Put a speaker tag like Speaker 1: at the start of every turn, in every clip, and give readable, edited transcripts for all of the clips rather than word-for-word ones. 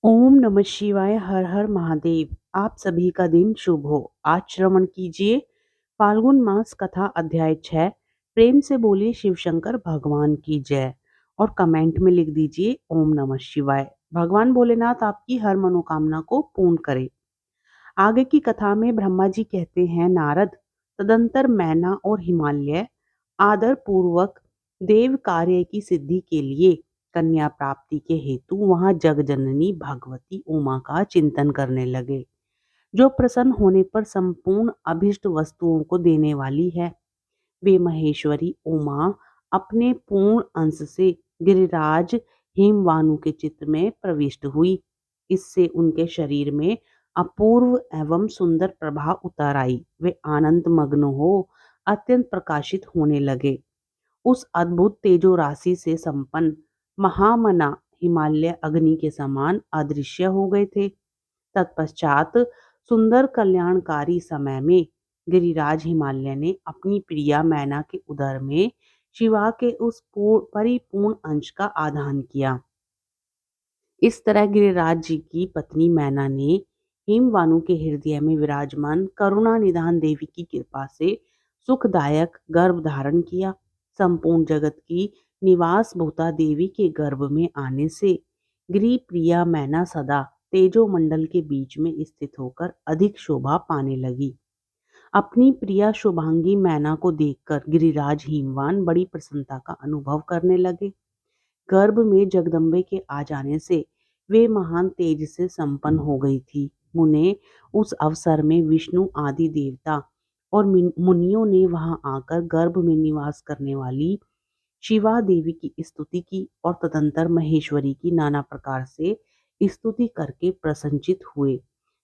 Speaker 1: ओम नमः शिवाय। हर हर महादेव। आप सभी का दिन शुभ हो। आज श्रवण कीजिए फाल्गुन मास कथा अध्याय 6। प्रेम से बोलिए शिव शंकर भगवान की जय और कमेंट में लिख दीजिए ओम नमः शिवाय। भगवान भोलेनाथ आपकी हर मनोकामना को पूर्ण करे। आगे की कथा में ब्रह्मा जी कहते हैं, नारद, तदंतर मैना और हिमालय आदर पूर्वक देव कार्य की सिद्धि के लिए कन्या प्राप्ति के हेतु वहां जगजननी भगवती उमा का चिंतन करने लगे, जो प्रसन्न होने पर संपूर्ण अभिष्ट वस्तुओं को देने वाली है। वे महेश्वरी उमा अपने पूर्ण अंश से गिरिराज हिमवानु के चित्र में प्रविष्ट हुई। इससे उनके शरीर में अपूर्व एवं सुंदर प्रभा उतर आई। वे आनंद मग्न हो अत्यंत प्रकाशित होने लगे। उस अद्भुत तेजो राशि से संपन्न महामना हिमालय अग्नि के समान अदृश्य हो गए थे। तत्पश्चात सुंदर कल्याणकारी समय में गिरिराज हिमालय ने अपनी प्रिया मैना के उदर में शिवा के उस परिपूर्ण अंश का आधान किया। इस तरह गिरिराज जी की पत्नी मैना ने हिमवानु के हृदय में विराजमान करुणा निधान देवी की कृपा से सुखदायक गर्भ धारण किया। संपूर्ण जगत की निवास भूता देवी के गर्भ में आने से गिरि प्रिया मैना सदा तेजो मंडल के बीच में स्थित होकर अधिक शोभा पाने लगी। अपनी प्रिया शुभांगी मैना को देखकर गिरिराज हिमवान बड़ी प्रसन्नता का अनुभव करने लगे। गर्भ में जगदम्बे के आ जाने से वे महान तेज से संपन्न हो गई थी। मुने उस अवसर में विष्णु आदि देवता और मुनियों ने वहां आकर गर्भ में निवास करने वाली शिवा देवी की स्तुति की और तदंतर महेश्वरी की नाना प्रकार से स्तुति करके प्रसन्नचित हुए।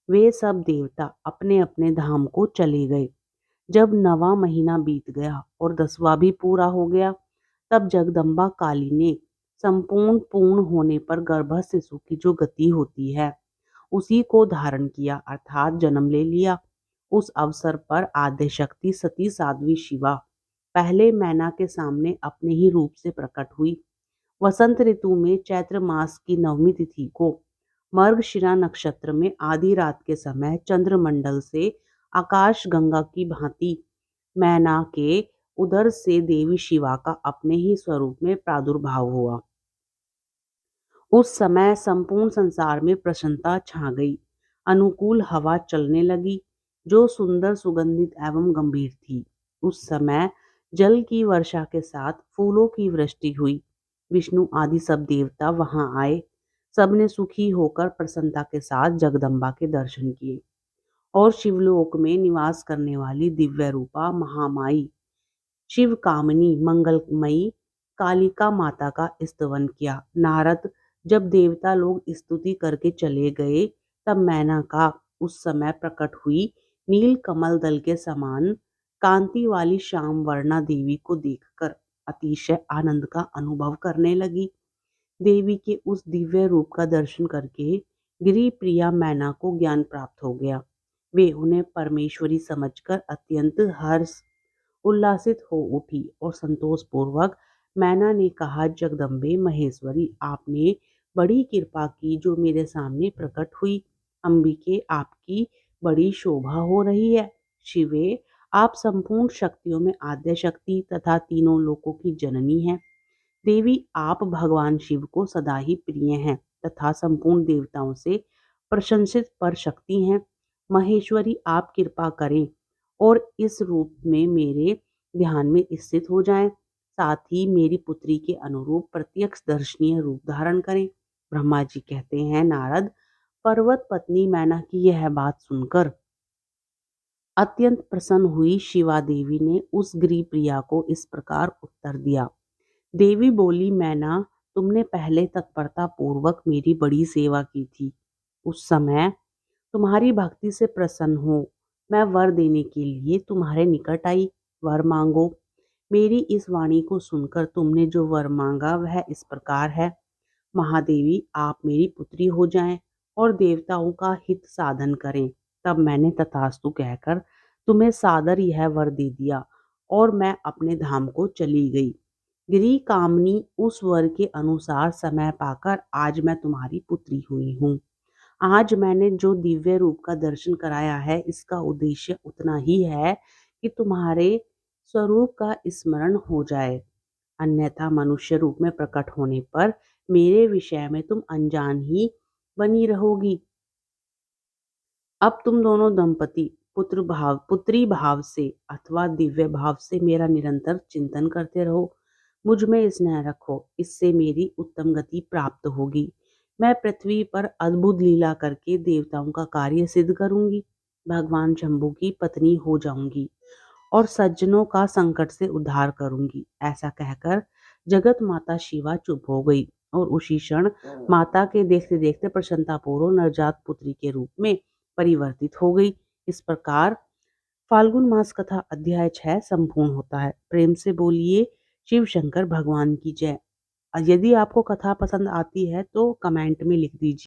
Speaker 1: वे सब देवता अपने अपने धाम को चले गए। जब 9वां महीना बीत गया और 10वां भी पूरा हो गया, तब जगदम्बा काली ने संपूर्ण पूर्ण होने पर गर्भस्थ शिशु की जो गति होती है उसी को धारण किया, अर्थात जन्म ले लिया। उस अवसर पर आद्य शक्ति सती साध्वी शिवा पहले मैना के सामने अपने ही रूप से प्रकट हुई। वसंत ऋतु में चैत्र मास की 9वीं तिथि को मर्गशिरा नक्षत्र में आधी रात के समय चंद्रमंडल से आकाश गंगा की भांति मैना के उदर से देवी शिवा का अपने ही स्वरूप में प्रादुर्भाव हुआ। उस समय संपूर्ण संसार में प्रसन्नता छा गई। अनुकूल हवा चलने लगी, जो सुंदर, सुगंधित एवं गंभीर थी। उस समय जल की वर्षा के साथ फूलों की वृष्टि हुई। विष्णु आदि सब देवता वहां आए। सबने सुखी होकर प्रसन्नता के साथ जगदम्बा के दर्शन किए और शिवलोक में निवास करने वाली दिव्य रूपा महामाई शिव कामनी मंगलमयी कालिका माता का स्तवन किया। नारद, जब देवता लोग स्तुति करके चले गए, तब मैना का उस समय प्रकट हुई नील कमल दल के समान कांति वाली श्याम वर्णा देवी को देखकर अतिशय आनंद का अनुभव करने लगी। देवी के उस दिव्य रूप का दर्शन करके गिरि प्रिया मैना को ज्ञान प्राप्त हो गया। वे उन्हें परमेश्वरी समझकर अत्यंत हर्ष उल्लासित हो उठी और संतोष पूर्वक मैना ने कहा, जगदम्बे महेश्वरी, आपने बड़ी कृपा की जो मेरे सामने प्रकट हुई। अंबिके, आपकी बड़ी शोभा हो रही है। शिवे, आप संपूर्ण शक्तियों में आद्य शक्ति तथा तीनों लोकों की जननी हैं। देवी, आप भगवान शिव को सदा ही प्रिय हैं तथा संपूर्ण देवताओं से प्रशंसित पर शक्ति हैं। महेश्वरी, आप कृपा करें और इस रूप में मेरे ध्यान में स्थित हो जाएं, साथ ही मेरी पुत्री के अनुरूप प्रत्यक्ष दर्शनीय रूप धारण करें। ब्रह्मा जी कहते हैं, नारद, पर्वत पत्नी मैना की यह बात सुनकर अत्यंत प्रसन्न हुई शिवा देवी ने उस गिरि प्रिया को इस प्रकार उत्तर दिया। देवी बोली, मैना, तुमने पहले तत्परता पूर्वक मेरी बड़ी सेवा की थी। उस समय तुम्हारी भक्ति से प्रसन्न हो मैं वर देने के लिए तुम्हारे निकट आई। वर मांगो। मेरी इस वाणी को सुनकर तुमने जो वर मांगा वह इस प्रकार है, महादेवी, आप मेरी पुत्री हो जाएं और देवताओं का हित साधन करें। तब मैंने तथास्तु कहकर तुम्हें सादर यह वर दे दिया और मैं अपने धाम को चली गई। गिरी कामनी उस वर के अनुसार समय पाकर आज मैं तुम्हारी पुत्री हुई हूँ। आज मैंने जो दिव्य रूप का दर्शन कराया है, इसका उद्देश्य उतना ही है कि तुम्हारे स्वरूप का स्मरण हो जाए। अन्यथा मनुष्य रूप में प्रकट होने पर मेरे विषय में तुम अनजान ही बनी रहोगी। अब तुम दोनों दंपति पुत्री भाव से अथवा दिव्य भाव से मेरा निरंतर चिंतन करते रहो। मुझ में स्नेह रखो, इससे मेरी उत्तम गति प्राप्त होगी। मैं पृथ्वी पर अद्भुत लीला करके देवताओं का कार्य सिद्ध करूंगी। भगवान शंभू की पत्नी हो जाऊंगी और सज्जनों का संकट से उद्धार करूंगी। ऐसा कहकर जगत माता शिवा चुप हो गई और उसी क्षण माता के देखते देखते प्रसन्नता पूर्वक नवजात पुत्री के रूप में परिवर्तित हो गई। इस प्रकार फाल्गुन मास कथा अध्याय 6 संपूर्ण होता है। प्रेम से बोलिए शिव शंकर भगवान की जय। यदि आपको कथा पसंद आती है तो कमेंट में लिख दीजिए।